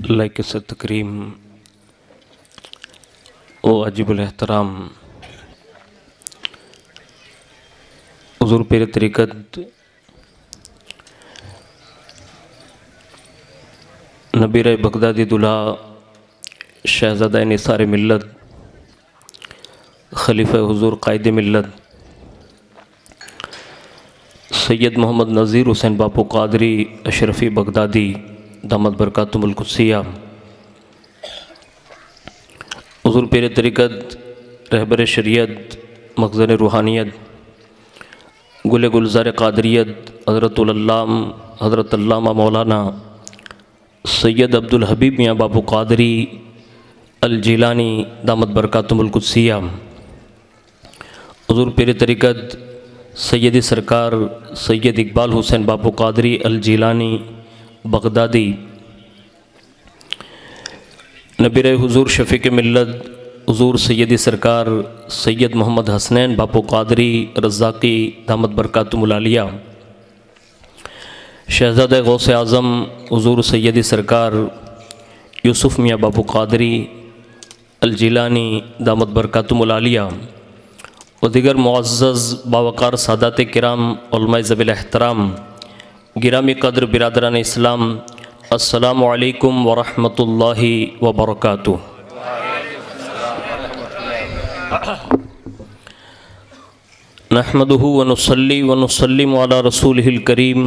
Like से तकरीम व अजीबुल एहतराम हुज़ूर पीर तरीक़त नबीर बगदादी दुल्हा शहज़ादा निसार मिल्लत खलीफ़ा हुज़ूर क़ाइद मिल्लत सैयद मोहम्मद नज़ीर हुसैन बापू क़ादरी अशरफ़ी बगदादी दामद बरकातुहुल क़ुद्सिया हुज़ूर पीर तरीक़त रहबर शरीयत मख़ज़न रूहानियत गुल गुलज़ार क़ादरियत हज़रत अल्लामा मौलाना सैयद अब्दुल हबीब मियाँ बापू क़ादरी अल जिलानी दामद बरकातुहुल क़ुद्सिया हुज़ूर पीर तरीक़त सैयदी सरकार सैयद इकबाल हुसैन बापू क़ादरी अल जिलानी बगदादी नबीर हुज़ूर शफ़ीक़ मिल्लत हुज़ूर सैयदी सरकार सैयद मोहम्मद हसनैन बापू क़ादरी रज़्ज़ाक़ी दामद बरकातुहुल आलिया शहज़ादा गौसे आज़म हुज़ूर सैयदी सरकार यूसुफ़ मियाँ बापू क़ादरी अल जिलानी दामद बरकातुहुल आलिया व दीगर मुअज़्ज़ज़ बावक़ार सादात किराम उलमाए ज़वील एहतराम गिरामी क़द्र बिरादरान इस्लाम अस्सलामु अलैकुम व रहमतुल्लाहि व बरकातुहू। नहमदुहु व नुसल्ली व नुसल्लिमु अला रसूलिहिल करीम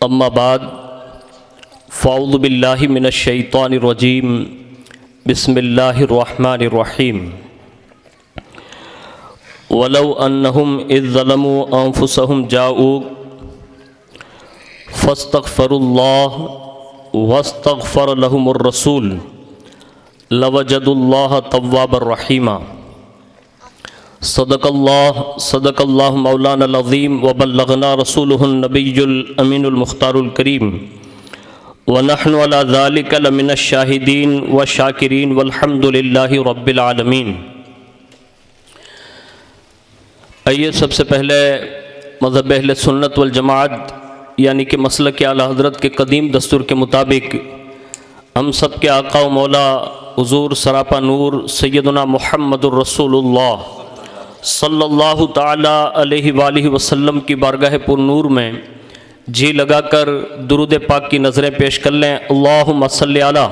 अम्मा बाद फ़अऊज़ु बिल्लाहि मिनश शैतानिर रजीम बिस्मिल्लाहिर रहमानिर रहीम वलौ अन्नहुम इज़ ज़लमू अनफुसहुम जाऊक फस्तग़फ़िरुल्लाह वस्तग़फ़र लहुमुर रसूल लवजदुल्लाह तव्वाबर रहीमा। सदक़ल्लाहु मौलाना अज़ीम व बल्लगना रसूलुहुन नबियुल अमीनुल मुख्तारुल करीम व नहनु अला ज़ालिका लमिनश शाहिदीन व शाकिरीन वल्हम्दुलिल्लाहि रब्बिल आलमीन। आइए सबसे पहले मज़हब अहले सुन्नत वल जमाअत यानी कि मसलक आला हज़रत के कदीम दस्तूर के मुताबिक हम सब के आका व मौला हुज़ूर सरापा नूर सैयदना मुहम्मदुर रसूलुल्लाह सल्लल्लाहु ताला अलैहि वालिहि वसल्लम की बारगाह पुर नूर में जी लगाकर दुरूद पाक की नज़रें पेश कर लें। अल्लाहुम्मा सल्लि अला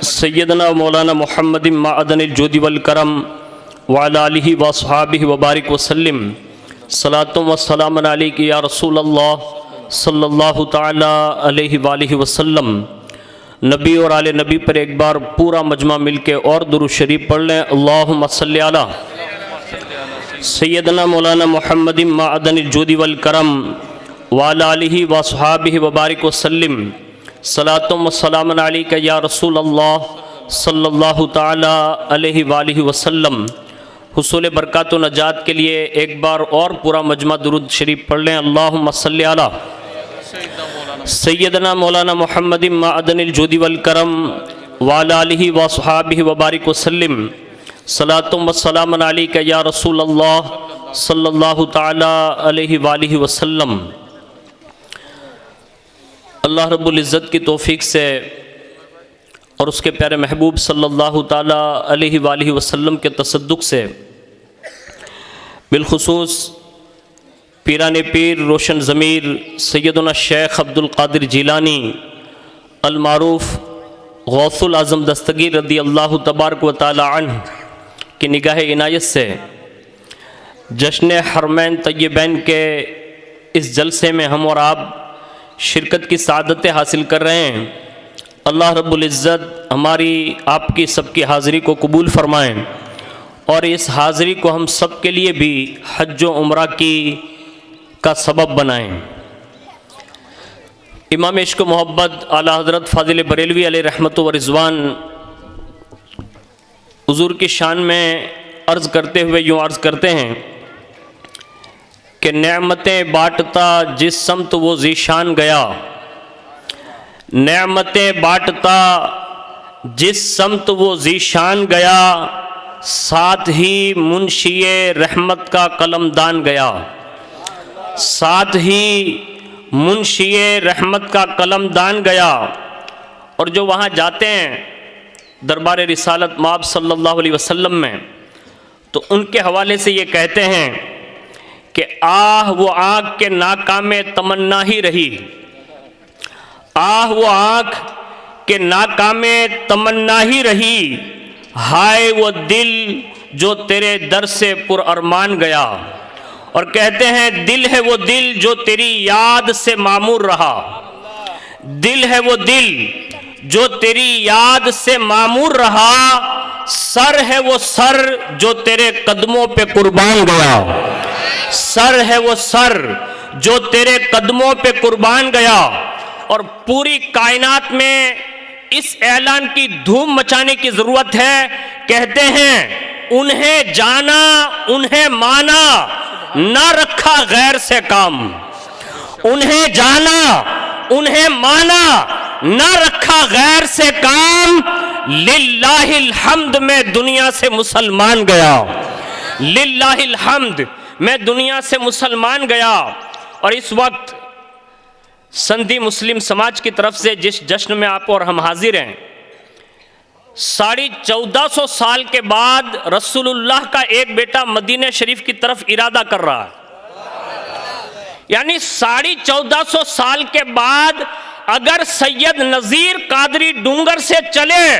सैयदना मौलाना मुहम्मदिन माअदनिल जुदी वल करम व अला आलिहि व अस्हाबिहि व बारिक वसल्लिम सलातुम व सलामुन अलैका या रसूल अल्लाह सल्लल्लाहु ताला अलैहि वालिहि वसल्लम। नबी और आले नबी पर एक बार पूरा मजमा मिल के और दुरूद शरीफ पढ़ लें। अल्लाहुम्मा सल्लि अला सैयदना मौलाना मुहम्मदिन माअदनिल जुदी वल करम व अला आलिहि व अस्हाबिहि व बारिक वसल्लिम सलातुम व सलामुन अलैका या रसूल अल्लाह सल्लल्लाहु ताला अलैहि वालिहि वसल्लम। हुसूल बरक़ात व नजात के लिए एक बार और पूरा मजमा दुरूद शरीफ पढ़ लें। अल्लाहुम्मा सल्लि अला सैयदना मौलाना मुहम्मदिन माअदनिल जुदी वल करम व अला आलिहि व अस्हाबिहि व बारिक वसल्लिम सलातुम व सलामुन अलैका या रसूल अल्लाह सल्लल्लाहु ताला अलैहि वालिहि वसल्लम। अल्लाह रब्बुल इज़्ज़त की तौफ़ीक़ से और उसके प्यारे महबूब सल्लल्लाहु ताला अलैहि वालिहि वसल्लम के तसद्दुक़ से बिलखुसूस पीराने पीर रोशन ज़मीर सैयदना शेख अब्दुल क़ादिर जिलानी अल मारूफ़ गौसुल आज़म दस्तगीर रदी अल्लाह तबारक व तआला अन्हु की निगाह इनायत से जश्न हरमैन तय्यबैन के इस जलसे में हम और आप शिरकत की सआदतें हासिल कर रहे हैं। अल्लाह रब्बुल इज़्ज़त हमारी आपकी सबकी हाज़िरी को कबूल फ़रमाएँ और इस हाज़िरी को हम सब के लिए भी हज व उम्रा का सबब बनाएँ। इमाम इश्क़ मोहब्बत आला हज़रत फ़ाज़िल बरेलवी अलैहि रहमत व रिज़वान हुज़ूर की शान में अर्ज़ करते हुए यूँ अर्ज़ करते हैं कि नेमतें बाँटता जिस समत वो ज़ीशान गया, नेमतें बाँटता जिस समत वो ज़ीशान गया, साथ ही मुंशिए रहमत का कलमदान गया, साथ ही मुंशिए रहमत का कलमदान गया। और जो वहाँ जाते हैं दरबार रिसालत माब सल्लल्लाहु अलैहि वसल्लम में, तो उनके हवाले से ये कहते हैं कि आह वो आँख के नाकामे तमन्ना ही रही, आह वो आँख के नाकामे तमन्ना ही रही, हाय वो दिल जो तेरे दर से पुरअरमान गया। और कहते हैं दिल है वो दिल जो तेरी याद से मामूर रहा, दिल है वो दिल जो तेरी याद से मामूर रहा, सर है वो सर जो तेरे कदमों पे कुर्बान गया, सर है वो सर जो तेरे कदमों पे कुर्बान गया। और पूरी कायनात में इस ऐलान की धूम मचाने की जरूरत है। कहते हैं उन्हें जाना उन्हें माना, ना रखा गैर से काम, उन्हें जाना उन्हें माना, ना रखा गैर से काम, लिल्लाहिल हम्द में दुनिया से मुसलमान गया, लिल्लाहिल हम्द मैं दुनिया से मुसलमान गया। और इस वक्त संधी मुस्लिम समाज की तरफ से जिस जश्न में आप और हम हाजिर हैं, 1450 साल के बाद रसूलुल्लाह का एक बेटा मदीने शरीफ की तरफ इरादा कर रहा है। यानी 1450 साल के बाद अगर सैयद नज़ीर कादरी डूंगर से चले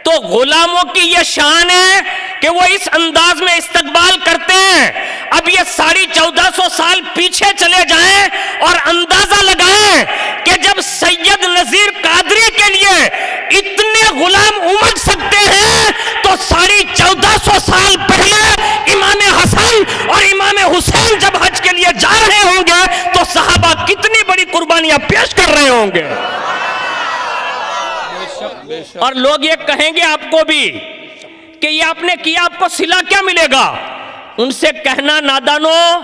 तो गुलामों की यह शान है कि वो इस अंदाज में इस्तकबाल करते हैं। अब ये 1450 साल पीछे चले जाएं और अंदाजा लगाएं कि जब सैयद नज़ीर कादरी के लिए इतने गुलाम उमड़ सकते हैं तो 1450 साल पहले इमाम हसन और इमाम हुसैन जब हज के लिए जा रहे होंगे तो सहाबा कितनी बड़ी कुर्बानियां पेश कर रहे होंगे। और लोग ये कहेंगे आपको भी कि ये आपने किया, आपको सिला क्या मिलेगा? उनसे कहना नादानो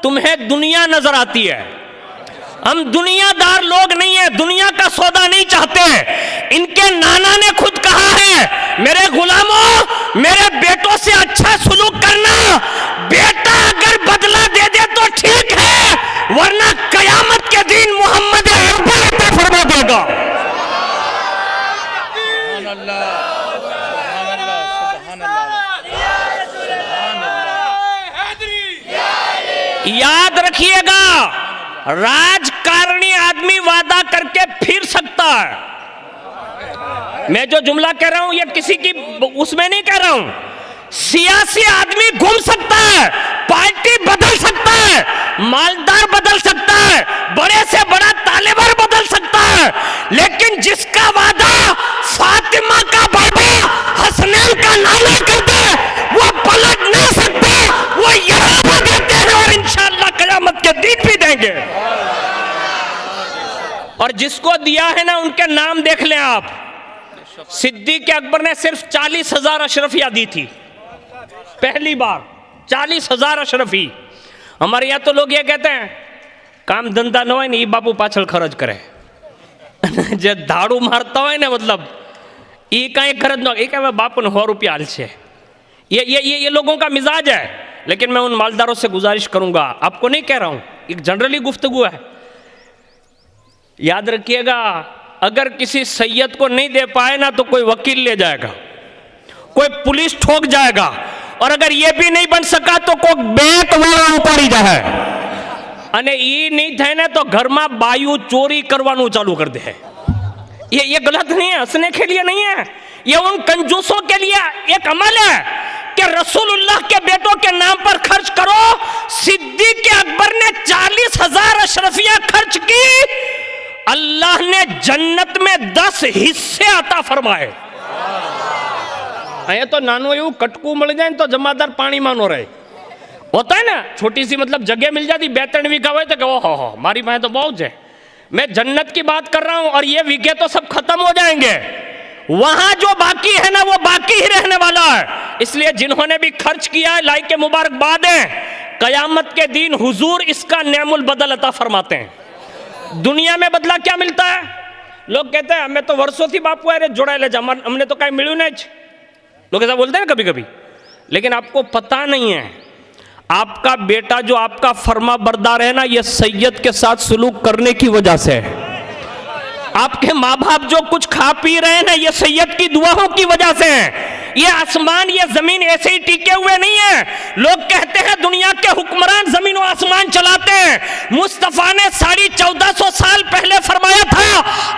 तुम्हें दुनिया नजर आती है, हम दुनियादार लोग नहीं है, दुनिया का सौदा नहीं चाहते। इनके नाना ने खुद कहा है मेरे गुलामों मेरे बेटों से अच्छा सुलूक करना, बेटा अगर बदला दे दे तो ठीक है, वरना कयामत के दिन मोहम्मद अरबा फरमा देगा। याद रखिएगा, राजकारणी आदमी वादा करके फिर सकता है। मैं जो जुमला कह रहा हूं ये किसी की उसमें नहीं कह रहा हूं। सियासी आदमी घूम सकता है, पार्टी बदल सकता है, मालदार बदल सकता है, बड़े से बड़ा तालेबार बदल सकता है, लेकिन जिसका वादा फातिमा का बाबा हसनैन का नाना करता है वो पलट नहीं सकते, वो यहाँ पर देते हैं और इंशाअल्लाह कयामत के दिन भी देंगे। और जिसको दिया है ना उनके नाम देख लें आप। सिद्दीक अकबर ने सिर्फ 40,000 अशरफिया दी थी, पहली बार 40,000 अशरफी। हमारे यहाँ तो लोग ये कहते हैं काम धंधा न हो ने बापू पाछल खर्च करे, जे धाड़ू मारता हो ने मतलब ये कहीं खर्च न, ये कहे बापू ने 100 रुपया हाल से। ये लोगों का मिजाज है। लेकिन मैं उन मालदारों से गुजारिश करूंगा, आपको नहीं कह रहा हूं, एक जनरली गुफ्तगू है, याद रखिएगा अगर किसी सैयद को नहीं दे पाए ना तो कोई वकील ले जाएगा, कोई पुलिस ठोक जाएगा, और अगर ये भी नहीं बन सका तो कोई बैंक वाला उपाड़ी जाए અને ઈ नहीं થાય ને तो घर में बायु चोरी करवानू चालू कर दे। ये गलत नहीं है, हंसने के लिए नहीं है, ये उन कंजूसों के लिए एक अमल है कि रसूलुल्लाह के बेटों के नाम पर खर्च करो। सिद्दीक अकबर ने 40,000 अशरफिया खर्च की, अल्लाह ने जन्नत में 10 हिस्से अता फरमाए। अँ तो नानो एवं कटकू मिल जाए तो जमादार पानी मानो रहे, होता है ना, छोटी सी मतलब जगह मिल जाती 2-3 वीघा हुए तो ओहो मारी पाए तो बहुत है। मैं जन्नत की बात कर रहा हूं और ये वीघे तो सब खत्म हो जाएंगे, वहां जो बाकी है ना वो बाकी ही रहने वाला है। इसलिए जिन्होंने भी खर्च किया है लाइक के मुबारकबाद है, कयामत के दिन हुजूर इसका नेमुल बदल अता फरमाते हैं। दुनिया में बदला क्या मिलता है? लोग कहते हैं हमें तो वर्षों थी बापू अरे जोड़ा ले जा, हमने तो कहीं मिलू नहीं, लोग ऐसा बोलते हैं कभी कभी। लेकिन आपको पता नहीं है आपका बेटा जो आपका फर्मा बरदार है ना, ये सैयद के साथ सुलूक करने की वजह से है। आपके माँ बाप जो कुछ खा पी रहे हैं ना, ये सैयद की दुआओं की वजह से है। ये आसमान ये जमीन ऐसे ही टिके हुए नहीं है। लोग कहते हैं दुनिया के हुक्मरान जमीन और आसमान चलाते हैं। मुस्तफा ने 1450 साल पहले फरमाया था,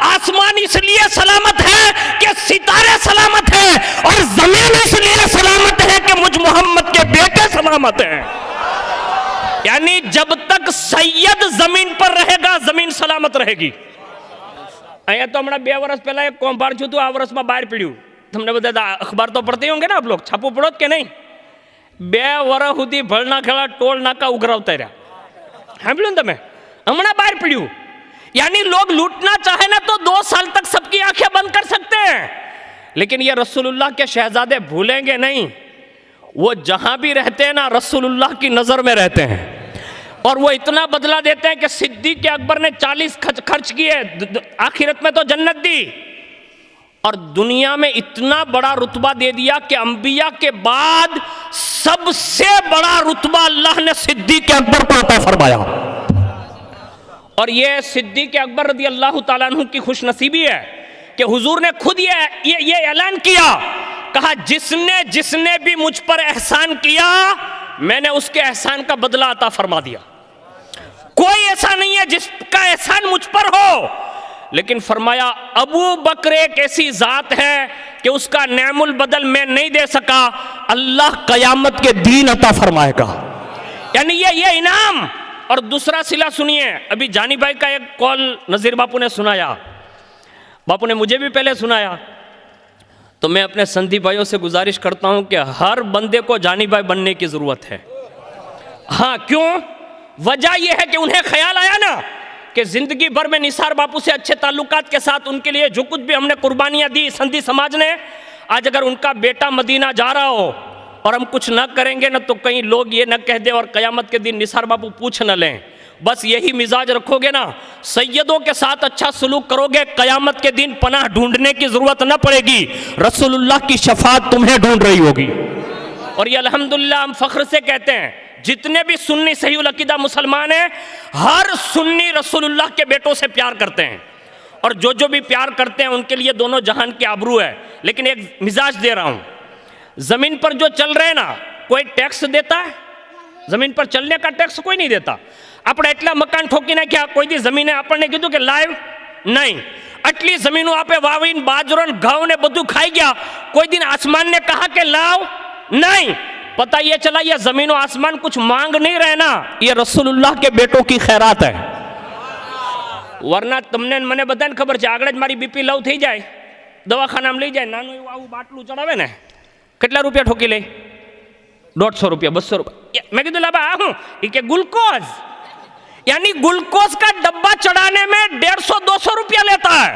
आसमान इसलिए सलामत है कि सितारे सलामत है, और जमीन इसलिए सलामत है कि मुझ मोहम्मद के बेटे सलामत हैं। यानी जब तक सैयद जमीन पर रहेगा, जमीन सलामत रहेगी। અહીંયા તો હમણાં 2 વર્ષ પહેલા એક કૌભાંડ થયું હતું, આ વર્ષમાં બહાર પડ્યું। તમને બધા અખબાર તો પડતી હોંગે ને આપ લોગ, છાપું પડો કે નહીં? 2 વર્ષ સુધી ભળના ખેડા ટોલ નાકા ઉઘરાવતા રહ્યા, સાંભળ્યું ને તમે? હમણાં બહાર પડ્યું। यानी लोग लूटना चाहे ना तो 2 साल तक सबकी आंखें बंद कर सकते हैं, लेकिन ये रसूलुल्लाह के शहजादे भूलेंगे नहीं। वो जहां भी रहते हैं ना, रसूलुल्लाह की नजर में रहते हैं, और वो इतना बदला देते हैं कि सिद्दीक अकबर ने 40 खर्च किए, आखिरत में तो जन्नत दी, और दुनिया में इतना बड़ा रुतबा दे दिया कि अंबिया के बाद सबसे बड़ा रुतबा अल्लाह ने सिद्दीक अकबर को अता फरमाया। और ये सिद्दीक अकबर रज़ी अल्लाह ताला अन्हु की खुशनसीबी है कि हुजूर ने खुद ये ऐलान किया, कहा जिसने जिसने भी मुझ पर एहसान किया, मैंने उसके एहसान का बदला अता फरमा दिया। कोई ऐसा नहीं है जिसका एहसान मुझ पर हो, लेकिन फरमाया अबू बकर एक ऐसी जात है कि उसका नेमुल बदल मैं नहीं दे सका, अल्लाह कयामत के दिन अता फरमाएगा। यानी ये इनाम। और दूसरा सिला सुनिए, अभी जानी भाई का एक कॉल नजीर बापू ने सुनाया, बापू ने मुझे भी पहले सुनाया, तो मैं अपने संधी भाइयों से गुजारिश करता हूं कि हर बंदे को जानी भाई बनने की जरूरत है। हाँ, क्यों? वजह यह है कि उन्हें ख्याल आया ना कि जिंदगी भर में निसार बापू से अच्छे ताल्लुकात के साथ उनके लिए जो कुछ भी हमने कुर्बानियां दी संधी समाज ने, आज अगर उनका बेटा मदीना जा रहा हो और हम कुछ ना करेंगे ना, तो कहीं लोग ये न कह दे और कयामत के दिन निसार बापू पूछ न लें। बस यही मिजाज रखोगे ना, सैयदों के साथ अच्छा सलूक करोगे, कयामत के दिन पनाह ढूंढने की जरूरत न पड़ेगी, रसूलुल्लाह की शफाअत तुम्हें ढूंढ रही होगी। और ये अल्हम्दुलिल्लाह हम फख्र से कहते हैं, जितने भी सुन्नी सहीउल अकीदा मुसलमान हैं, हर सुन्नी रसूलुल्लाह के बेटों से प्यार करते हैं, और जो भी प्यार करते हैं उनके लिए दोनों जहान की आबरू है। लेकिन एक मिजाज दे रहा हूं, जमीन पर जो चल रहे ना, कोई टैक्स देता है? जमीन पर चलने का टैक्स कोई नहीं देता। આપણે એટલા મકાન ઠોકી નાખ્યા, કોઈ દી જમીને આપણને કીધું કે લાઈવ નહીં, આટલી જમીનો આપે વાવીને બાજરો ને ઘઉં ને બધું ખાઈ ગયા, કોઈ दिन आसमान ने कहा कि लाओ? नहीं। पता ये चला ये जमीन और आसमान कुछ मांग नहीं रहे ना, ये रसूलुल्लाह के बेटों की खैरात है। वरना તમને મને બધાને ખબર છે, આગળ જ મારી બીપી લવ થઈ જાય, દવાખાનામાં લઈ જાય, નાનું એવું આવું બાટલું ચડાવે ને, કેટલા રૂપિયા ઠોકી લે? 150 रुपया, 200 रुपया। मैं कीधु लाबा आ हूं कि ग्लूकोज, यानी ग्लूकोज का डब्बा चढ़ाने में 150-200 रुपया लेता है।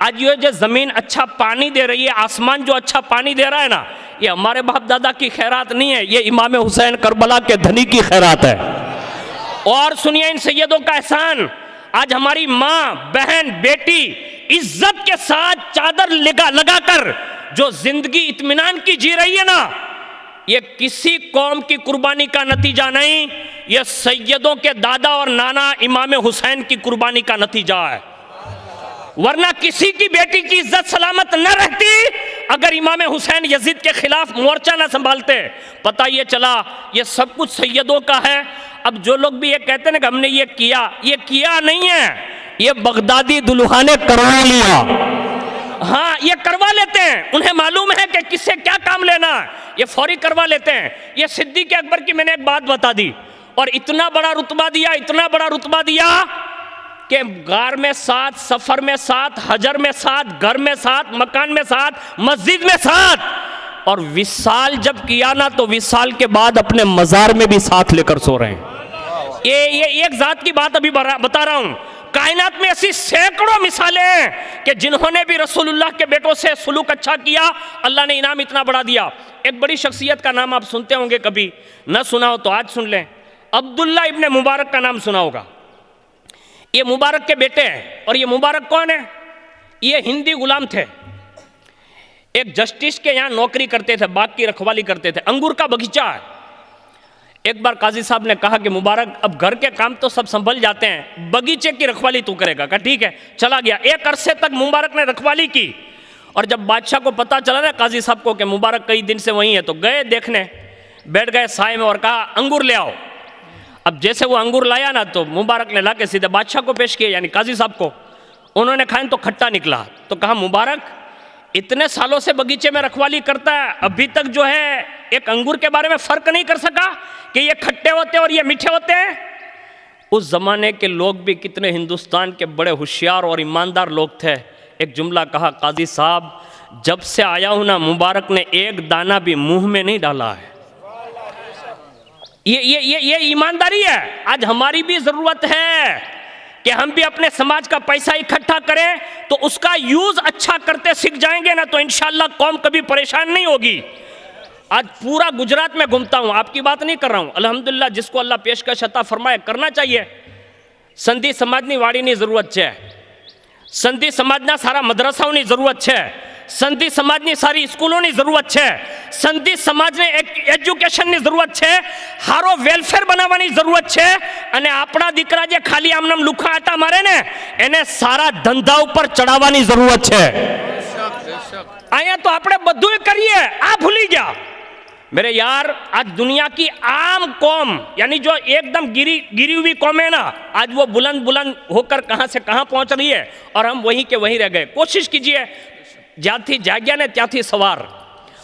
आज ये जो जमीन अच्छा पानी दे रही है, आसमान जो अच्छा पानी दे रहा है ना, ये हमारे बाप दादा की खैरात नहीं है, ये इमाम हुसैन करबला के धनी की खैरात है। और सुनिए इन सैयदों का एहसान, आज हमारी माँ बहन बेटी इज्जत के साथ चादर लगाकर जो जिंदगी इत्मीनान की जी रही है ना, ये किसी कौम की कुर्बानी का नतीजा नहीं, ये सैयदों के दादा और नाना इमाम हुसैन की कुर्बानी का नतीजा है। वरना किसी की बेटी की इज्जत सलामत न रहती अगर इमाम हुसैन यजीद के खिलाफ मोर्चा न संभालते। पता ये चला ये सब कुछ सैयदों का है। अब जो लोग भी ये कहते हैं ना कि हमने ये किया नहीं है, ये बगदादी दुल्हा ने करवा लिया। हाँ, ये करवा लेते हैं, उन्हें मालूम है कि किससे क्या काम लेना, ये फौरी करवा लेते हैं। ये सिद्दीक अकबर की मैंने एक बात बता दी, और इतना बड़ा रुतबा दिया कि गार में 7, सफर में 7, हजर में 7, घर में 7, मकान में 7, मस्जिद में 7, और विसाल जब किया ना तो विसाल के बाद अपने मजार में भी साथ लेकर सो रहे हैं। ये एक जात की बात अभी बता रहा हूं, कायनात में ऐसी सैकड़ों मिसालें हैं कि जिन्होंने भी रसूलुल्लाह के बेटों से सुलूक अच्छा किया, अल्लाह ने इनाम इतना बड़ा दिया। एक बड़ी शख्सियत का नाम आप सुनते होंगे, कभी न सुना हो तो आज सुन लें। अब्दुल्ला इब्ने मुबारक का नाम सुना होगा। ये मुबारक के बेटे हैं। और ये मुबारक कौन है? ये हिंदी गुलाम थे, एक जस्टिस के यहाँ नौकरी करते थे, बाग की रखवाली करते थे। अंगूर का बगीचा है, एक बार काजी साहब ने कहा कि मुबारक अब घर के काम तो सब संभल जाते हैं, बगीचे की रखवाली तू करेगा। कहा ठीक है। चला गया। एक अरसे तक मुबारक ने रखवाली की और जब बादशाह को पता चला ना काजी साहब को कि मुबारक कई दिन से वहीं है, तो गए देखने, बैठ गए साए में और कहा अंगूर ले आओ। अब जैसे वो अंगूर लाया ना तो मुबारक ने लाके सीधे बादशाह को पेश किया, यानी काजी साहब को। उन्होंने खाए तो खट्टा निकला। तो कहा मुबारक इतने सालों से बगीचे में रखवाली करता है, अभी तक जो है एक अंगूर के बारे में फर्क नहीं कर सका कि ये खट्टे होते हैं और ये मीठे होते हैं। उस जमाने के लोग भी कितने हिंदुस्तान के बड़े होशियार और ईमानदार लोग थे। एक जुमला कहा, काजी साहब जब से आया हूं ना मुबारक ने एक दाना भी मुंह में नहीं डाला है। ये ईमानदारी है। आज हमारी भी जरूरत है कि हम भी अपने समाज का पैसा इकट्ठा करें, तो उसका यूज अच्छा करते सीख जाएंगे ना तो इंशाअल्लाह कौम कभी परेशान नहीं होगी। आज पूरा गुजरात में घूमता हूं, आपकी बात नहीं कर रहा हूं, अल्हम्दुलिल्लाह जिसको अल्लाह पेशकश अता फरमाए करना चाहिए। संधी समाजनी वाड़ीनी जरूरत है, संधी समाजना सारा मदरसाओनी जरूरत है, संधी समाजनी सारी स्कूलोनी जरूरत है, संधी समाजने एज्युकेशननी जरूरत है, हारो वेलफेर बनावવાની જરૂરત છે અને આપણા દીકરા જે ખાલી આમનામ લુખા આટા મારે ને એને સારા ધંધા ઉપર ચડાવવાની જરૂરત છે। અહીંયા તો આપણે બધું કરીએ, આ ભૂલી ગયા। मेरे यार आज दुनिया की आम कौम यानी जो एकदम गिरी हुई कौम है ना, आज वो बुलंद बुलंद होकर कहां से कहां पहुंच रही है और हम वहीं के वहीं रह गए। कोशिश कीजिए ज्यांथी जाग्या ने ત્યાંથી સવાર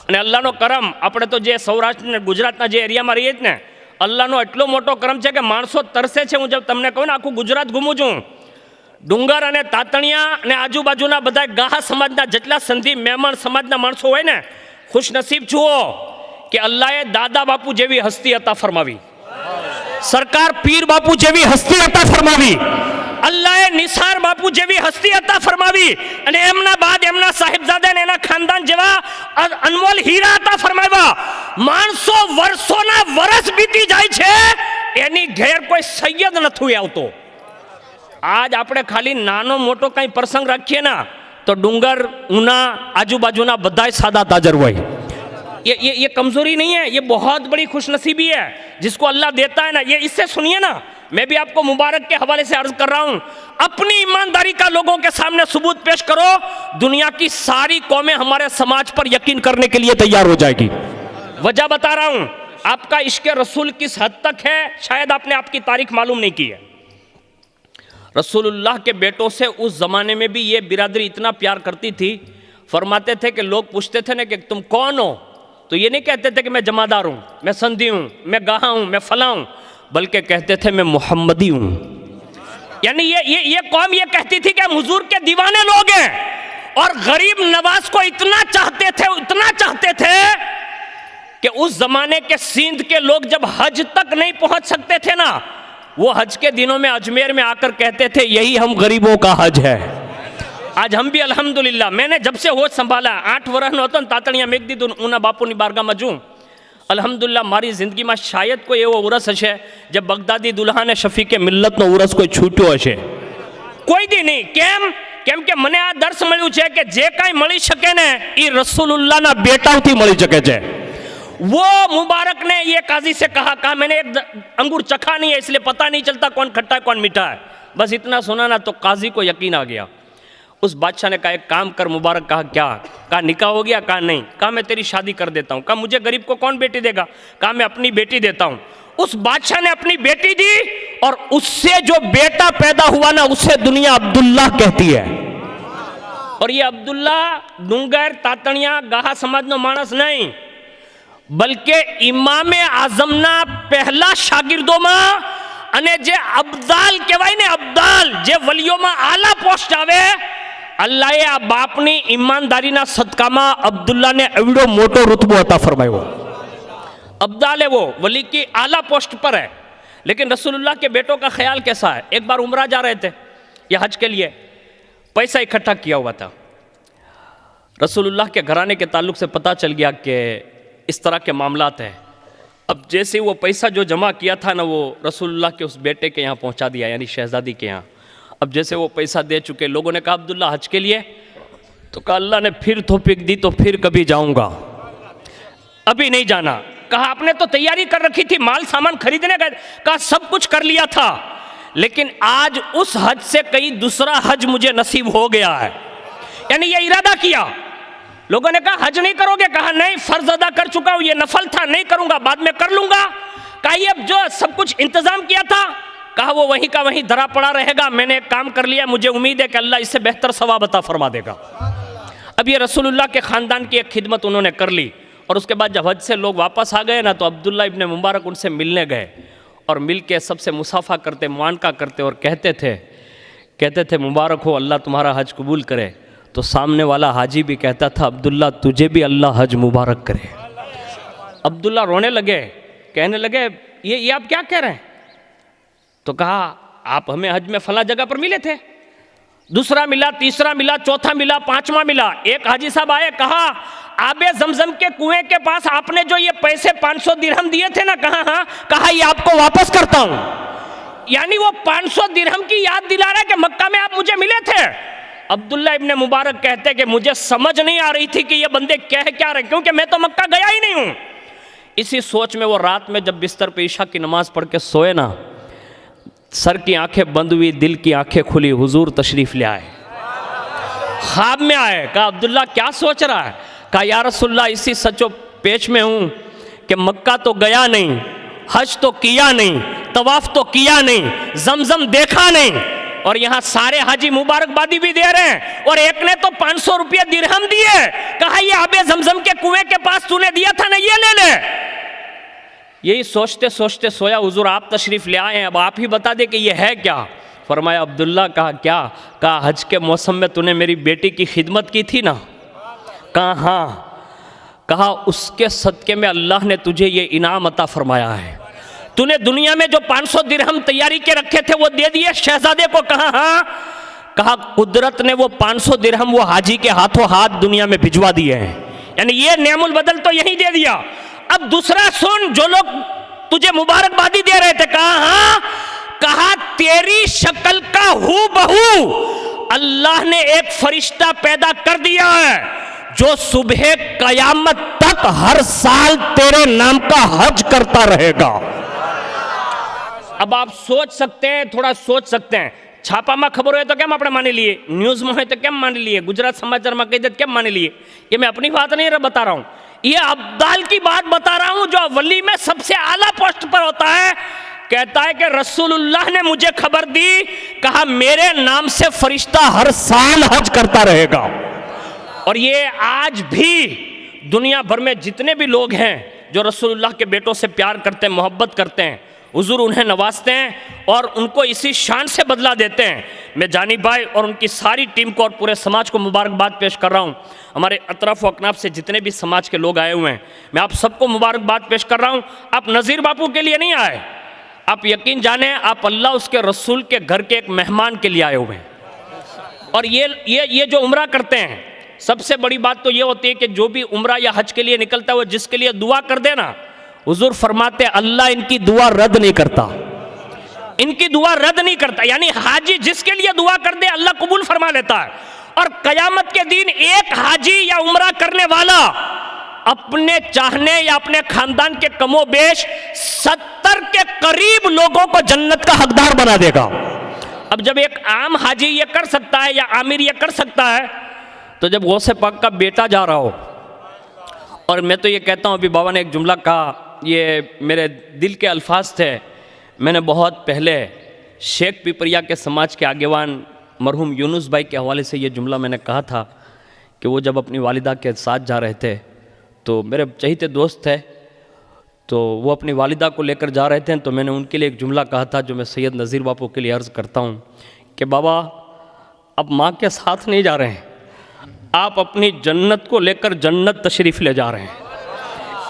અને અલ્લાહનો કરમ। આપણે તો જે સૌરાષ્ટ્ર ને ગુજરાતના જે એરિયામાં રહીએ ને, અલ્લાહનો એટલો મોટો કરમ છે કે માણસો તરસે છે। હું જબ તમને કહું ને આખું ગુજરાત ઘૂમું છું, ડુંગર અને તાતણિયા અને આજુબાજુના બધા ગાહા સમાજના જેટલા સંધિ મહેમાન સમાજના માણસો હોય ને, ખુશનસીબ છુઓ कि अल्लाह दादा बापू जेवी हस्ती अता फरमावी, सरकार पीर बापू जेवी हस्ती अता फरमावी, अल्लाह निसार बापू जेवी हस्ती अता फरमावी અને એમના બાદ એમના સાહેબજાદા ને એના ખાનદાન જેવા અનમોલ હીરા અતા ફરમાવ્યા। માણસો વર્ષોના વર્ષ બીતી જાય છે, એની ઘેર કોઈ સૈયદ નથી આવતો। આજ આપણે ખાલી નાનો મોટો કંઈ પ્રસંગ રાખીએ ના તો ડુંગર ઉના આજુબાજુના બધાય સાદા તાજર હોય। ये कमजोरी नहीं है, ये बहुत बड़ी खुशनसीबी है जिसको अल्लाह देता है ना। ये इससे सुनिए ना, मैं भी आपको मुबारक के हवाले से अर्ज कर रहा हूं, अपनी ईमानदारी का लोगों के सामने सबूत पेश करो, दुनिया की सारी कौमें हमारे समाज पर यकीन करने के लिए तैयार हो जाएगी। वजह बता रहा हूं, आपका इश्क रसूल किस हद तक है शायद आपने आपकी तारीख मालूम नहीं की है। रसूलुल्लाह के बेटों से उस जमाने में भी ये बिरादरी इतना प्यार करती थी, फरमाते थे कि लोग पूछते थे ना कि तुम कौन हो, तो ये नहीं कहते थे कि मैं जमादार हूं, मैं संधी हूं, मैं गाहा हूं, मैं फला हूं, बल्कि कहते थे मैं मोहम्मदी हूं। यानी ये कौम ये कहती थी कि हम हुजूर के दीवाने लोग हैं और गरीब नवाज को इतना चाहते थे कि उस जमाने के सिंध के लोग जब हज तक नहीं पहुंच सकते थे ना, वो हज के दिनों में अजमेर में आकर कहते थे यही हम गरीबों का हज है। आज हम भी अल्हम्दुलिल्लाह, मैंने जब से होश संभाला 8 વર્ષનો હતો ને તાતણિયા મેઘ દીધું ઉના બાપુની બારગામાં જું, અલ્હમ્દુલિલ્લાહ મારી જિંદગીમાં શાયદ કોઈ એવો ઉરસ હશે જે બગદાદી દુલ્હાને શફીકે મિલ્લતનો ઉરસ કોઈ છૂટ્યો હશે, કોઈ દી નહીં। કેમ કે મને આ દર્શ મળ્યું છે કે જે કાંઈ મળી શકે ને એ રસૂલુલ્લાહના બેટાઓથી મળી શકે છે। वो मुबारक ने ये काजी से कहा मैंने एक अंगूर चखा नहीं है इसलिए पता नहीं चलता कौन खट्टा है कौन मीठा है, बस इतना सुना ना तो काजी को यकीन आ गया। उस बादशाह ने कहा एक काम कर मुबारक। कहा क्या? कहा निकाह हो गया? कहा नहीं। कहा मैं तेरी शादी कर देता हूँ। कहा मुझे गरीब को कौन बेटी देगा? कहा मैं अपनी बेटी देता हूँ। उस बादशाह ने अपनी बेटी दी और उससे जो बेटा पैदा हुआ ना उसे दुनिया अब्दुल्ला कहती है। और ये अब्दुल्ला डूंगर तातणिया गाहा समाज नो मानस नहीं, बल्कि इमामे आजमना पहला शागिर्दों અને જે અબ્દાલ કહેવાય ને, અબ્દાલ જે વલીઓમાં આલા પોસ્ટ આવે, અલ્લાહે આ બાપની ઈમાનદારીના સદકામાં અબ્દુલ્લાને એવડો મોટો रुतबो अता फरमायो। अब्दाल है वो वली की आला पोस्ट पर है, लेकिन रसूलुल्लाह के बेटों का ख्याल कैसा है? एक बार उम्रा जा रहे थे या हज के लिए, पैसा इकट्ठा किया हुआ था। रसूलुल्लाह के घराने के ताल्लुक से पता चल गया कि इस तरह के मामलात हैं। अब जैसे वो पैसा जो जमा किया था ना वो रसूलुल्लाह के उस बेटे के यहाँ पहुँचा दिया, यानी शहजादी के यहाँ। अब जैसे वो पैसा दे चुके, लोगों ने कहा अब्दुल्ला हज के लिए, तो कहा अल्लाह ने फिर तौफीक दी तो फिर कभी जाऊँगा, अभी नहीं जाना। कहा आपने तो तैयारी कर रखी थी, माल सामान खरीदने गए, कहा सब कुछ कर लिया था, लेकिन आज उस हज से कहीं दूसरा हज मुझे नसीब हो गया है। यानी ये इरादा किया। लोगों ने कहा हज नहीं करोगे? कहा नहीं, फर्ज अदा कर चुका हूं, ये नफल था, नहीं करूंगा, बाद में कर लूंगा। कहा ये अब जो सब कुछ इंतजाम किया था, कहा वो वहीं का वहीं धरा पड़ा रहेगा, मैंने एक काम कर लिया, मुझे उम्मीद है कि अल्लाह इससे बेहतर सवाब अता फरमा देगा। अब ये रसूलुल्लाह के ख़ानदान की एक खिदमत उन्होंने कर ली, और उसके बाद जब हज से लोग वापस आ गए ना, तो अब्दुल्ला इब्न मुबारक उनसे मिलने गए, और मिल के सबसे मुसाफा करते, मुआनका करते, और कहते थे मुबारक हो, अल्लाह तुम्हारा हज कबूल करे। तो सामने वाला हाजी भी कहता था, अब्दुल्ला तुझे भी अल्लाह हज मुबारक करे। अब्दुल्ला रोने लगे, कहने लगे ये आप क्या कह रहे हैं? तो कहा आप हमें हज में फला जगह पर मिले थे, दूसरा मिला, तीसरा मिला, चौथा मिला, पांचवा मिला। एक हाजी साहब आए, कहा आबे जमजम के कुएं के पास आपने जो ये पैसे 500 दिरहम दिए थे ना, कहा हाँ, कहा ये आपको वापस करता हूं। यानी वो 500 दिरहम की याद दिला रहा है कि मक्का में आप मुझे मिले थे। अब्दुल्ला इब्ने मुबारक कहते कि मुझे समझ नहीं आ रही थी कि ये बंदे कह क्या रहे, क्योंकि मैं तो मक्का गया ही नहीं हूं। इसी सोच में वो रात में जब बिस्तर पे ईशा की नमाज पढ़ के सोए ना, सर की आंखें बंद हुई, दिल की आंखें खुली, हुजूर तशरीफ ले आए, ख्वाब में आए। कहा अब्दुल्ला क्या सोच रहा है? कहा या रसूलल्लाह इसी सचो पेच में हूं कि मक्का तो गया नहीं, हज तो किया नहीं, तवाफ तो किया नहीं, जमजम देखा नहीं, और यहां सारे हाजी मुबारकबादी भी दे रहे हैं, और एक ने तो 500 रुपये दिरहम दिए। कहा ये आबे जमजम के कुएं के पास तूने दिया था ना, ये ले ले। यही सोचते सोचते सोया, हुजूर आप तशरीफ ले आए हैं, अब आप ही बता दे कि ये है क्या। फरमाया अब्दुल्ला, कहा क्या? कहा हज के मौसम में तूने मेरी बेटी की खिदमत की थी ना? कहा हाँ। कहा उसके सदके में अल्लाह ने तुझे ये इनाम अता फरमाया है। तूने दुनिया में जो 500 दिरहम तैयारी के रखे थे वो दे दिए शहजादे को? कहा हाँ। कहा कुदरत ने वो 500 दिरहम वो हाजी के हाथों हाथ दुनिया में भिजवा दिए हैं, यानी ये नेमुल बदल तो यही दे दिया। अब दूसरा सुन, जो लोग तुझे मुबारकबादी दे रहे थे, कहा हाँ। कहा तेरी शक्ल का हूबहू अल्लाह ने एक फरिश्ता पैदा कर दिया है जो सुबह कयामत तक हर साल तेरे नाम का हज करता रहेगा। अब आप सोच सकते हैं, थोड़ा सोच सकते हैं, छापामा खबर है तो क्या आपने मान लिए, न्यूज में है तो क्या मान लिए, गुजरात समाचार में कही क्या मान लिए। ये मैं अपनी बात नहीं बता रहा हूं, ये अब्दाल की बात बता रहा हूं, जो वली में सबसे आला पोस्ट पर होता है। कहता है कि रसूलुल्लाह ने मुझे खबर दी, कहा मेरे नाम से फरिश्ता हर साल हज करता रहेगा। और ये आज भी दुनिया भर में जितने भी लोग हैं जो रसूलुल्लाह के बेटों से प्यार करते हैं, मोहब्बत करते हैं, हुजूर उन्हें नवाजते हैं और उनको इसी शान से बदला देते हैं। मैं जानी भाई और उनकी सारी टीम को और पूरे समाज को मुबारकबाद पेश कर रहा हूँ। हमारे अतराफ व अकनाफ से जितने भी समाज के लोग आए हुए हैं, मैं आप सबको मुबारकबाद पेश कर रहा हूँ। आप नज़ीर बापू के लिए नहीं आए, आप यकीन जाने आप अल्लाह उसके रसूल के घर के एक मेहमान के लिए आए हुए हैं। और ये जो उम्रा करते हैं, सबसे बड़ी बात तो ये होती है कि जो भी उम्रा या हज के लिए निकलता है वो जिसके लिए दुआ कर देना, हुजूर फरमाते अल्लाह इनकी दुआ रद्द नहीं करता, इनकी दुआ रद्द नहीं करता। यानी हाजी जिसके लिए दुआ कर दे अल्लाह कबूल फरमा लेता है। और कयामत के दिन एक हाजी या उम्रा करने वाला अपने चाहने या अपने खानदान के कमोबेश 70 के करीब लोगों को जन्नत का हकदार बना देगा। अब जब एक आम हाजी ये कर सकता है या आमिर ये कर सकता है, तो जब गौसे पाक का बेटा जा रहा हो, और मैं तो ये कहता हूँ, अभी बाबा ने एक जुमला कहा, ये मेरे दिल के अल्फाज थे। मैंने बहुत पहले शेख पिपरिया के समाज के आगेवान मरहूम यूनुस भाई के हवाले से ये जुमला मैंने कहा था कि वो जब अपनी वालिदा के साथ जा रहे थे, तो मेरे चहीते दोस्त थे, तो वो अपनी वालिदा को लेकर जा रहे थे, तो मैंने उनके लिए एक जुमला कहा था जो मैं सैयद नज़ीर बापू के लिए अर्ज़ करता हूँ कि बाबा अब माँ के साथ नहीं जा रहे हैं, आप अपनी जन्नत को लेकर जन्नत तशरीफ़ ले जा रहे हैं,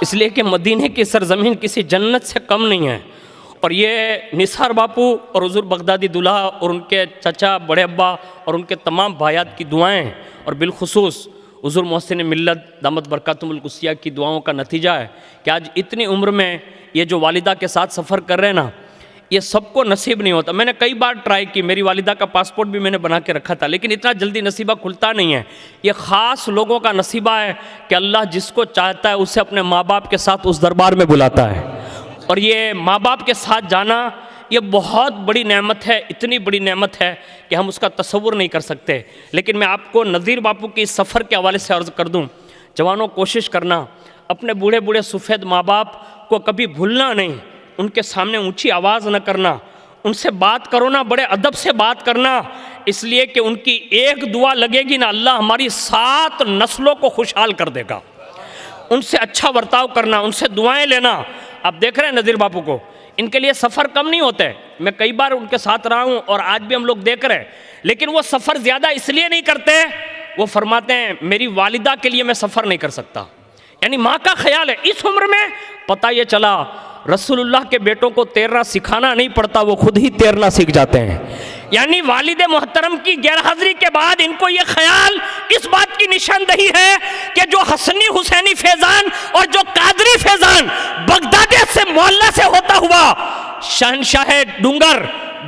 इसलिए कि मदीने की सरजमीन किसी जन्नत से कम नहीं है। और ये निसार बापू और हुजूर बगदादी दूल्हा और उनके चचा, बड़े अब्बा और उनके तमाम भायात की दुआएं, और बिलखुसूस हुजूर मोहसिन मिल्लत दामत बरकातुहुल कुसिया की दुआओं का नतीजा है कि आज इतनी उम्र में ये जो वालिदा के साथ सफ़र कर रहे हैं ना, ये सबको नसीब नहीं होता। मैंने कई बार ट्राई की, मेरी वालिदा का पासपोर्ट भी मैंने बना के रखा था, लेकिन इतना जल्दी नसीबा खुलता नहीं है। ये ख़ास लोगों का नसीबा है कि अल्लाह जिसको चाहता है उसे अपने माँ बाप के साथ उस दरबार में बुलाता है। और ये माँ बाप के साथ जाना ये बहुत बड़ी नेमत है, इतनी बड़ी नेमत है कि हम उसका तसव्वुर नहीं कर सकते। लेकिन मैं आपको नज़ीर बापू के इस सफ़र के हवाले से अर्ज़ कर दूँ, जवानों कोशिश करना, अपने बूढ़े बूढ़े सफ़ेद माँ बाप को कभी भूलना नहीं, उनके सामने ऊंची आवाज़ न करना, उनसे बात करो ना, बड़े अदब से बात करना, इसलिए कि उनकी एक दुआ लगेगी ना, अल्लाह हमारी 7 नस्लों को खुशहाल कर देगा। उनसे अच्छा बर्ताव करना, उनसे दुआएं लेना। आप देख रहे हैं नज़ीर बापू को, इनके लिए सफ़र कम नहीं होते। मैं कई बार उनके साथ रहा हूँ और आज भी हम लोग देख रहे हैं, लेकिन वो सफ़र ज़्यादा इसलिए नहीं करते, वो फरमाते हैं मेरी वालिदा के लिए मैं सफ़र नहीं कर सकता, यानी माँ का ख्याल है। इस उम्र में पता ये चला रसूलुल्लाह के बेटों को तैरना सिखाना नहीं पड़ता, वो खुद ही तैरना सीख जाते हैं। यानी वालिदे मोहतरम की गैरहाजिरी के बाद इनको ये ख्याल इस बात की निशानदही है कि जो हसनी हुसैनी फैज़ान और जो कादरी फैज़ान बगदादी से मोहल्ला से होता हुआ शहनशाह डूंगर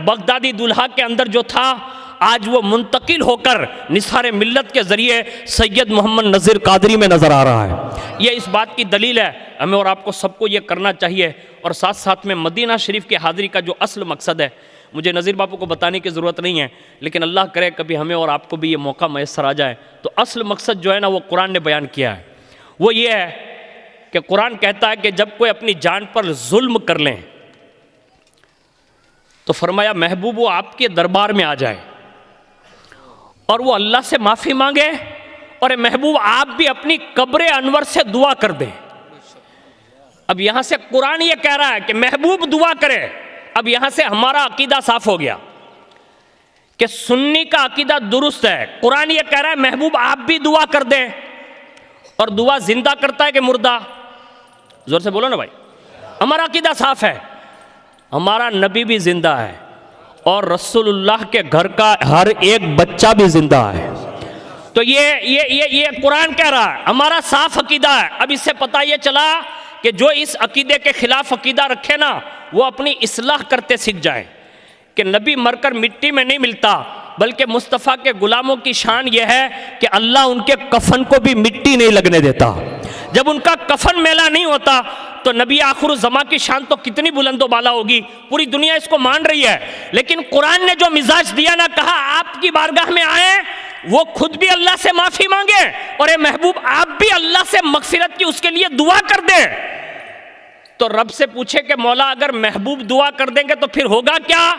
बगदादी दुल्हा के अंदर जो था, आज वो मुंतकिल होकर निसार मिल्लत के ज़रिए सैयद मोहम्मद नज़ीर कादरी में नज़र आ रहा है। ये इस बात की दलील है, हमें और आपको सबको ये करना चाहिए। और साथ साथ में मदीना शरीफ की हाज़िरी का जो असल मकसद है, मुझे नज़ीर बापू को बताने की ज़रूरत नहीं है, लेकिन अल्लाह करे कभी हमें और आपको भी ये मौका मैसर आ जाए, तो असल मकसद जो है ना वो कुरान ने बयान किया है। वो ये है कि कुरान कहता है कि जब कोई अपनी जान पर जुल्म कर लें तो फरमाया महबूब वो आपके दरबार में आ जाए और वो अल्लाह से माफ़ी मांगे, और महबूब आप भी अपनी कब्र अनवर से दुआ कर दें। अब यहाँ से कुरान ये कह रहा है कि महबूब दुआ करे। अब यहाँ से हमारा अकीदा साफ हो गया कि सुन्नी का अकीदा दुरुस्त है। कुरान ये कह रहा है महबूब आप भी दुआ कर दें, और दुआ जिंदा करता है कि मुर्दा? जोर से बोलो ना भाई। हमारा अकीदा साफ है, हमारा नबी भी जिंदा है और रसूलुल्लाह के घर का हर एक बच्चा भी जिंदा है। तो ये कुरान कह रहा है, हमारा साफ अकीदा है। अब इससे पता ये चला कि जो इस अकीदे के खिलाफ अकीदा रखे ना, वो अपनी इस्लाह करते सीख जाए कि नबी मरकर मिट्टी में नहीं मिलता, बल्कि मुस्तफ़ा के गुलामों की शान यह है कि अल्लाह उनके कफन को भी मिट्टी नहीं लगने देता। जब उनका कफन मेला नहीं होता तो नबी आखिर ज़मा की शान तो कितनी बुलंदो बाला होगी, पूरी दुनिया इसको मान रही है। लेकिन कुरान ने जो मिजाज दिया ना, कहा आपकी बारगाह में आए, वो खुद भी अल्लाह से माफ़ी मांगे, और ए महबूब आप भी अल्लाह से मगफिरत की उसके लिए दुआ कर दे। तो रब से पूछे कि मौला अगर महबूब दुआ कर देंगे तो फिर होगा क्या?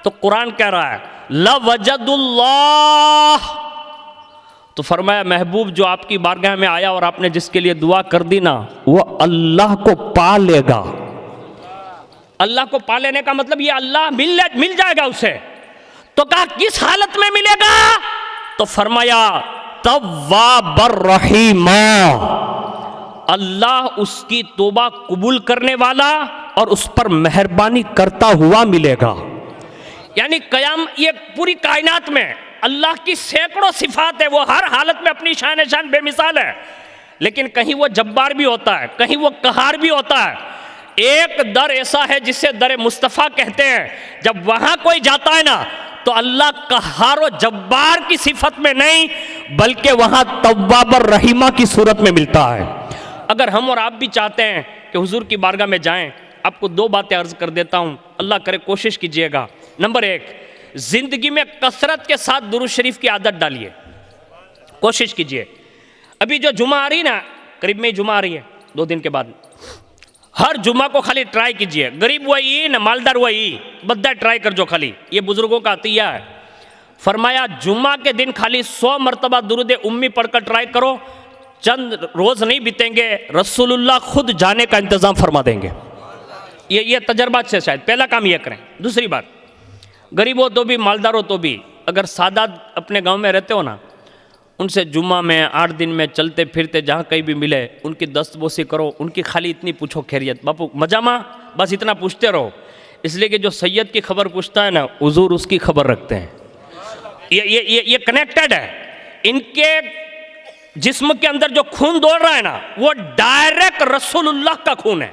तो कुरान कह रहा है लवजदुल्लाह, तो फरमाया महबूब जो आपकी बारगाह में आया और आपने जिसके लिए दुआ कर दी ना, वो अल्लाह को पा लेगा। अल्लाह को पा लेने का मतलब ये अल्लाह मिल जाएगा उसे। तो कहा किस हालत में मिलेगा? तो फरमाया तव्वाबर रहीमा, अल्लाह उसकी तौबा कबूल करने वाला और उस पर मेहरबानी करता हुआ मिलेगा। यानी कयाम, ये पूरी कायनात में अल्लाह की सैकड़ों सिफात है, वो हर हालत में अपनी शान शान बेमिसाल है, लेकिन कहीं वो जब्बार भी होता है, कहीं वो कहार भी होता है। एक दर ऐसा है जिसे दर मुस्तफ़ा कहते हैं, जब वहां कोई जाता है ना तो अल्लाह कहार और जब्बार की सिफत में नहीं, बल्कि वहां तव्वाबर रहीमा की सूरत में मिलता है। अगर हम और आप भी चाहते हैं कि हुजूर की बारगाह में जाएं, आपको 2 बातें अर्ज कर देता हूं, अल्लाह करे कोशिश कीजिएगा। नंबर 1, जिंदगी में कसरत के साथ दुरूद शरीफ की आदत डालिए, कोशिश कीजिए। अभी जो जुमा आ रही ना, करीब में ही जुमा आ रही है 2 दिन के बाद, हर जुमा को खाली ट्राई कीजिए। गरीब वही न मालदार वही, बद्दा ट्राई कर जो खाली, ये बुजुर्गों का अतिया है। फरमाया जुमा के दिन खाली 100 मरतबा दुरूद उम्मी पढ़कर ट्राई करो, चंद रोज नहीं बीतेंगे, रसूलुल्लाह खुद जाने का इंतजाम फरमा देंगे। ये तजर्बा से शायद पहला काम ये करें। दूसरी बात, गरीब हो तो भी मालदार हो तो भी, अगर सादात अपने गांव में रहते हो ना, उनसे जुम्मा में 8 दिन में चलते फिरते जहाँ कहीं भी मिले उनकी दस्तबोसी करो, उनकी खाली इतनी पूछो खैरियत, बापू मजामा, बस इतना पूछते रहो। इसलिए कि जो सैयद की खबर पूछता है ना, हुजूर उसकी खबर रखते हैं। ये कनेक्टेड है। इनके जिस्म के अंदर जो खून दौड़ रहा है ना, वो डायरेक्ट रसूलुल्लाह का खून है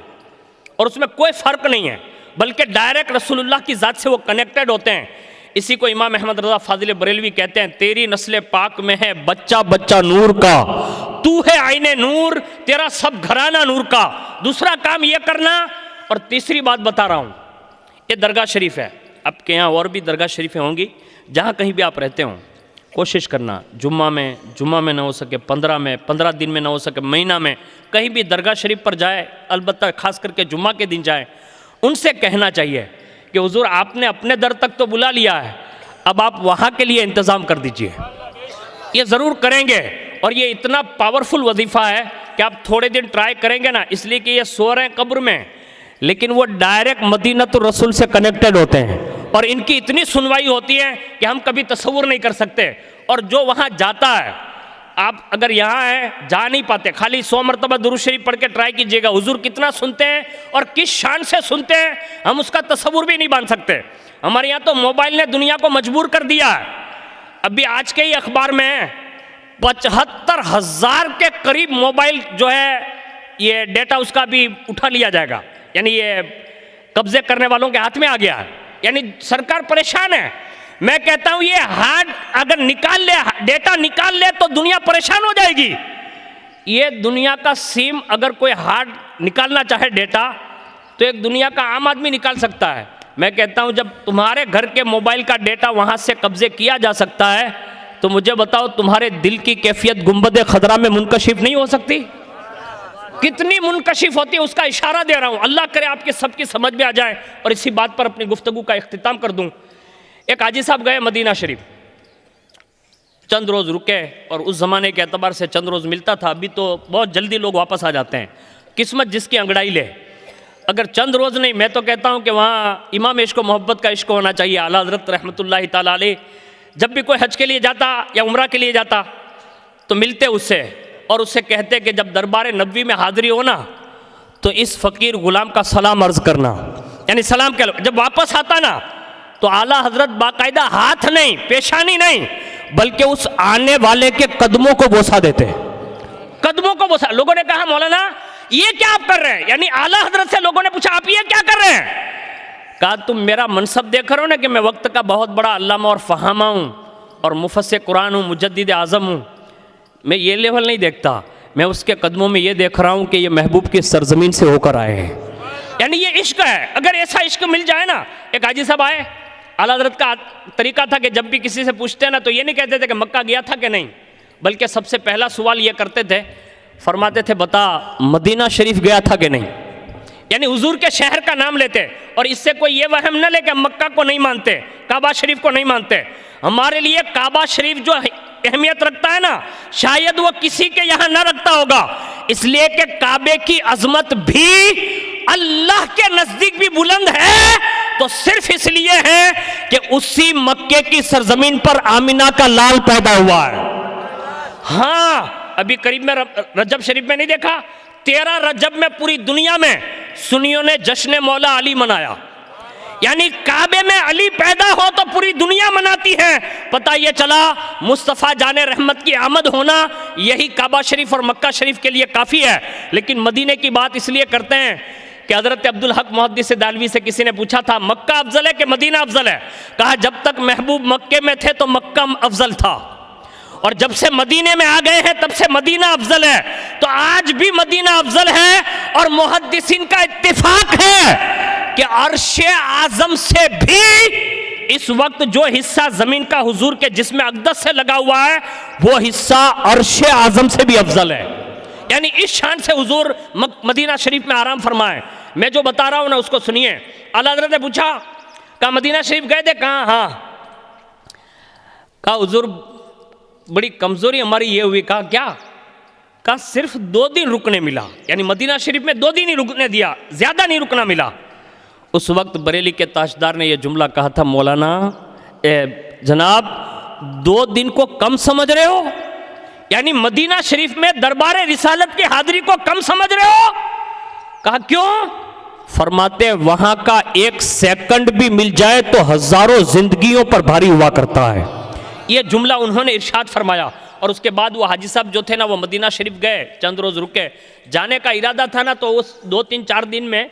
और उसमें कोई फर्क नहीं है। बल्कि डायरेक्ट रसूलुल्लाह की ज़ात से वो कनेक्टेड होते हैं। इसी को इमाम अहमद रज़ा फाजिल बरेलवी कहते हैं, तेरी नस्ल पाक में है बच्चा बच्चा नूर का, तू है आईने नूर, तेरा सब घराना नूर का। दूसरा काम ये करना, और तीसरी बात बता रहा हूँ, ये दरगाह शरीफ है, आपके यहाँ और भी दरगाह शरीफें होंगी, जहाँ कहीं भी आप रहते हो कोशिश करना जुम्मा में ना हो सके 15 दिन में ना हो सके महीना में कहीं भी दरगाह शरीफ पर जाए, अलबत्ता खास करके जुम्मा के दिन जाए। उनसे कहना चाहिए कि हुजूर आपने अपने दर तक तो बुला लिया है, अब आप वहाँ के लिए इंतज़ाम कर दीजिए। ये ज़रूर करेंगे, और ये इतना पावरफुल वजीफ़ा है कि आप थोड़े दिन ट्राई करेंगे ना, इसलिए कि ये सो रहे हैं कब्र में, लेकिन वो डायरेक्ट मदीनतुर रसूल से कनेक्टेड होते हैं, और इनकी इतनी सुनवाई होती है कि हम कभी तसव्वुर नहीं कर सकते। और जो वहाँ जाता है, आप अगर यहाँ हैं जा नहीं पाते, खाली 100 मरतबा दुरूद शरीफ पढ़ के ट्राई कीजिएगा, हुजूर कितना सुनते हैं और किस शान से सुनते हैं, हम उसका तसव्वुर भी नहीं बांध सकते। हमारे यहाँ तो मोबाइल ने दुनिया को मजबूर कर दिया है। अभी आज के ही अखबार में 75,000 के करीब मोबाइल जो है ये डेटा उसका भी उठा लिया जाएगा, यानी ये कब्जे करने वालों के हाथ में आ गया है, यानी सरकार परेशान है। मैं कहता हूं ये हार्ड अगर निकाल ले, डेटा निकाल ले तो दुनिया परेशान हो जाएगी। ये दुनिया का सिम अगर कोई हार्ड निकालना चाहे डेटा, तो एक दुनिया का आम आदमी निकाल सकता है। मैं कहता हूं जब तुम्हारे घर के मोबाइल का डेटा वहां से कब्जे किया जा सकता है, तो मुझे बताओ तुम्हारे दिल की कैफियत गुंबद खदरा में मुनकशिफ नहीं हो सकती? कितनी मुनकशिफ होती है, उसका इशारा दे रहा हूं। अल्लाह करे आपके सबकी समझ में आ जाए। और इसी बात पर अपनी गुफ्तगू का इख्तिताम कर दूं। एक हाजी साहब गए मदीना शरीफ, चंद रोज़ रुके, और उस ज़माने के एतबार से चंद रोज़ मिलता था, अभी तो बहुत जल्दी लोग वापस आ जाते हैं, किस्मत जिसकी अंगड़ाई ले। अगर चंद रोज़ नहीं, मैं तो कहता हूँ कि वहाँ इमाम इश्क व मोहब्बत का इश्क होना चाहिए। आला हज़रत रहमतुल्लाहि ताला अलैह जब भी कोई हज के लिए जाता या उम्रा के लिए जाता तो मिलते उससे, और उससे कहते कि जब दरबार नबवी में हाज़िरी हो ना, तो इस फ़कीर गुलाम का सलाम अर्ज़ करना, यानी सलाम कह लो। जब वापस आता ना, तो आला हजरत बाकायदा हाथ नहीं, पेशानी नहीं, बल्कि उस आने वाले के कदमों को बोसा देते, कदमों को बोसा। लोगों ने कहा मौलाना ये क्या आप कर रहे हैं, यानी आला हजरत से लोगों ने पूछा आप ये क्या कर रहे हैं? कहा तुम मेरा मनसब देख रहे हो ना कि मैं वक्त का बहुत बड़ा अल्लामा और फहामा हूँ, और मुफस्सिर कुरान हूँ, मुजद्दिद आज़म हूँ। मैं ये लेवल नहीं देखता, मैं उसके कदमों में ये देख रहा हूँ कि ये महबूब की सरजमीन से होकर आए हैं, यानी ये इश्क है। अगर ऐसा इश्क मिल जाए ना, एक हाजी साहब आए, आला हज़रत का तरीका था कि जब भी किसी से पूछते ना, तो ये नहीं कहते थे कि मक्का गया था कि नहीं, बल्कि सबसे पहला सवाल ये करते थे, फरमाते थे बता मदीना शरीफ गया था कि नहीं, यानी हुजूर के शहर का नाम लेते। और इससे कोई ये वहम न ले कि मक्का को नहीं मानते, काबा शरीफ को नहीं मानते। हमारे लिए काबा शरीफ जो अहमियत रखता है ना, शायद वो किसी के यहाँ ना रखता होगा, इसलिए कि काबे की अजमत भी अल्लाह के नजदीक भी बुलंद है, तो सिर्फ इसलिए है कि उसी मक्के की सरजमीन पर आमिना का लाल पैदा हुआ है। हाँ, अभी करीब में रजब शरीफ में नहीं देखा, 13 रजब में पूरी दुनिया में सुन्नियों ने जश्न मौला अली मनाया, यानी काबे में अली पैदा हो तो पूरी दुनिया मनाती है। पता ये चला मुस्तफ़ा जाने रहमत की आमद होना यही काबा शरीफ और मक्का शरीफ के लिए काफ़ी है। लेकिन मदीने की बात इसलिए करते हैं कि हज़रत अब्दुल हक मुहद्दिस दालवी से किसी ने पूछा था मक्का अफजल है कि मदीना अफजल है? कहा जब तक महबूब मक्के में थे तो मक्का अफजल था, और जब से मदीने में आ गए हैं तब से मदीना अफजल है। तो आज भी मदीना अफजल है, और मुहद्दिसीन का इत्तिफाक है कि अर्शे आजम से भी इस वक्त जो हिस्सा जमीन का हुजूर के जिस्म अक़दस से लगा हुआ है, वो हिस्सा अर्शे आजम से भी अफजल है। यानी इस शान से हुजूर मदीना शरीफ में आराम फरमाए। मैं जो बता रहा हूँ ना उसको सुनिए। आला हज़रत ने पूछा, कहा मदीना शरीफ गए थे? कहा हाँ। कहा हुजूर बड़ी कमज़ोरी हमारी ये हुई। कहा क्या? कहा सिर्फ 2 दिन रुकने मिला, यानी मदीना शरीफ में 2 दिन ही रुकने दिया, ज़्यादा नहीं रुकना मिला। उस वक्त बरेली के ताजदार ने यह जुमला कहा था, मौलाना जनाब 2 दिन को कम समझ रहे हो, यानी मदीना शरीफ में दरबार रिसालत की हाजिरी को कम समझ रहे हो? कहा क्यों? फरमाते वहां का 1 सेकंड भी मिल जाए तो हजारों जिंदगियों पर भारी हुआ करता है। यह जुमला उन्होंने इरशाद फरमाया। और उसके बाद वो हाजी साहब जो थे ना, वो मदीना शरीफ गए, चंद रोज़ रुके। जाने का इरादा था ना, तो उस 2-3-4 दिन में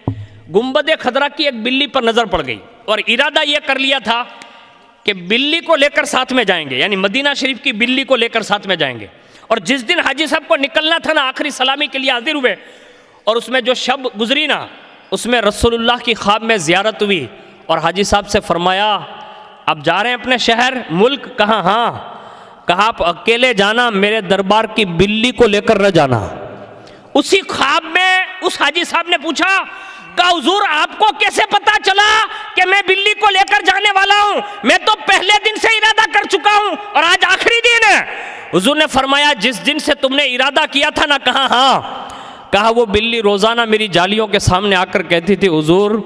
गुंबद खदरा की एक बिल्ली पर नज़र पड़ गई और इरादा यह कर लिया था कि बिल्ली को लेकर साथ में जाएंगे, यानी मदीना शरीफ की बिल्ली को लेकर साथ में जाएंगे। और जिस दिन हाजी साहब को निकलना था ना, आखिरी सलामी के लिए हाजिर हुए और उसमें जो शब गुजरी ना, उसमें रसूलुल्लाह की ख्वाब में ज़ियारत हुई और हाजी साहब से फरमाया आप जा रहे हैं अपने शहर मुल्क? कहा हाँ। कहा आप अकेले जाना, मेरे दरबार की बिल्ली को लेकर न जाना। उसी ख्वाब में उस हाजी साहब ने पूछा का हुजूर आपको कैसे पता चला कि मैं बिल्ली को लेकर जाने वाला हूं? मैं तो पहले दिन से इरादा कर चुका हूं और आज आखिरी दिन है। हुजूर ने फरमाया जिस दिन से तुमने इरादा किया था ना, कहा हाँ। कहा वो बिल्ली रोजाना मेरी जालियों के सामने आकर कहती थी हुजूर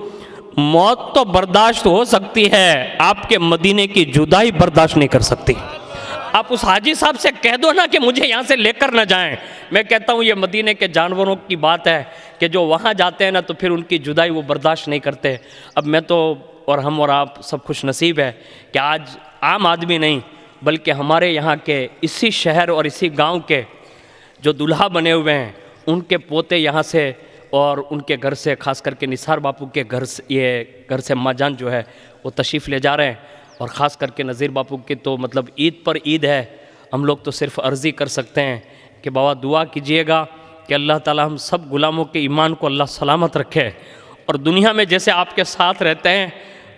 मौत तो बर्दाश्त हो सकती है, आपके मदीने की जुदाई बर्दाश्त नहीं कर सकती। आप उस हाजी साहब से कह दो ना कि मुझे यहाँ से लेकर ना जाएं। मैं कहता हूँ ये मदीने के जानवरों की बात है कि जो वहाँ जाते हैं ना तो फिर उनकी जुदाई वो बर्दाश्त नहीं करते। अब मैं तो और हम और आप सब खुश नसीब है कि आज आम आदमी नहीं बल्कि हमारे यहाँ के इसी शहर और इसी गाँव के जो दुल्हा बने हुए हैं उनके पोते यहाँ से और उनके घर से, खास करके निसार बापू के घर से, ये घर से अम्मा जान जो है वो तशरीफ़ ले जा रहे हैं। और ख़ास करके नज़ीर बापू की तो मतलब ईद पर ईद है। हम लोग तो सिर्फ़ अर्ज़ी कर सकते हैं कि बाबा दुआ कीजिएगा कि अल्लाह ताला हम सब गुलामों के ईमान को अल्लाह सलामत रखे और दुनिया में जैसे आपके साथ रहते हैं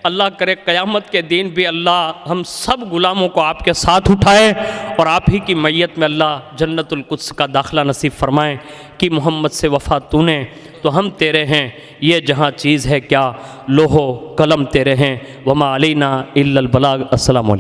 अल्लाह करे क़यामत के दिन भी अल्लाह हम सब गुलामों को आपके साथ उठाए और आप ही की मैयत में अल्लाह जन्नतुल कुद्स का दाखिला नसीब फरमाएँ कि मोहम्मद से वफ़ा तूने तो हम तेरे हैं, ये जहाँ चीज़ है क्या लोहो कलम तेरे हैं, वमा अलैना इल्लल बलाग। अस्सलाम वालेकुम।